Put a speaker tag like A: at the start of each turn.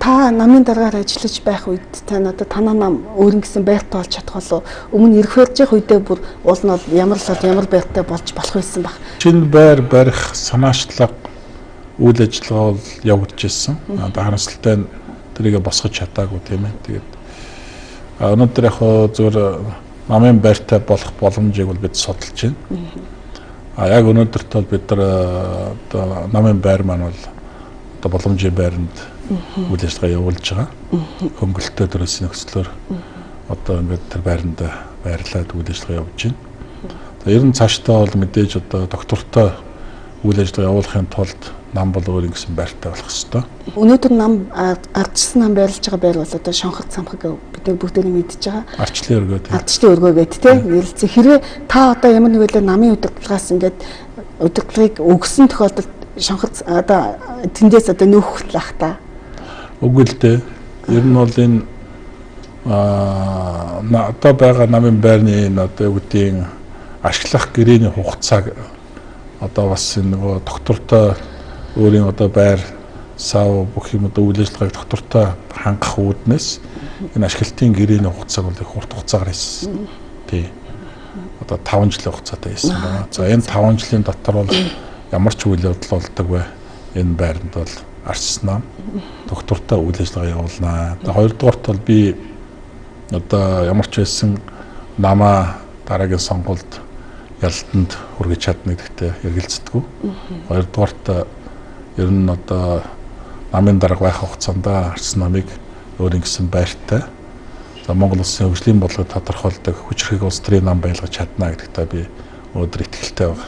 A: та намын дараагаар ажиллаж байх үед тань одоо танаа нам өөрийн гэсэн байртай болж чадах болов өмнө ирэх барьж явах үедээ бүр уул нь бол ямар байртай болж болох байсан баг.
B: Шинэ байр барих санаачлаг үйл ажиллагаа бол явагдаж ирсэн. Харамсалтай нь тэрийг босгож чадаагүй тийм ээ. Тэгээд өнөөдөр яг зөвхөн намын байртай болох боломжийг бол бид судалж байна. Яг өнөөдөрт бол бид нар одоо намын байр маань бол одоо боломжийн байранд үйл ажиллагаа явуулж байгаа. Хөнгөлөлтөө төрөөсийн нөхцлөөр одоо ингээд тэр байранд байрлаад үйл ажиллагаа явуулж байна. Ер нь цаашдаа бол мэдээж одоо доктортой үйл ажиллагаа явуулахын тулд нам бол өөр ингэсэн байртай болох ёстой.
A: Өнөөдөр нам ардчсан нам байрлаж байгаа байр бол одоо Шонхорт самхаг бид бүгдээ мэдж байгаа.
B: Ардчлалын өргөө тийм.
A: Ардчлалын өргөө гэдэг тийм ярилцээ. Хэрвээ та одоо ямар нэг үеэр намын удирдлагаас ингээд удирдлагыг өгсөн тохиолдолд Шонхорт одоо тэндээс одоо нөөх лах та.
B: Үгүй л дээ. Ер нь бол энэ одоо байгаа намын байрны одоо юу гэдгийг ашиглах гэрээний хугацааг одоо бас нөгөө доктортой өөрийн одоо байр сав бүх юм одоо үйл ажиллагааг доктортой хангах үүднээс энэ ашиглалтын гэрээний хугацааг бол их хурд хугацаагаар хийсэн. Тий. Одоо 5 жилийн хугацаатай хийсэн байна. За энэ 5 жилийн дотор бол ямар ч үйл явдал болдог вэ? Энэ байранд бол арчсан доктортой үйл ажиллагаа явуулнаа. Хоёрдугаарт бол би одоо ямар ч байсан намаа дараагийн сонгуульд ялалтанд хүргэж чадна гэдэгтээ эргэлздэг. Хоёрдугаарт ер нь одоо намын дарга байх хугацаанд арчсан намыг өөрийн гэсэн байртай за Монгол улсын хөгжлийн бодлогыг тодорхойлдог хүчирхэг улс төрийн нам байлгаж чадна гэдэгтээ би өнөөдөр итгэлтэй байна.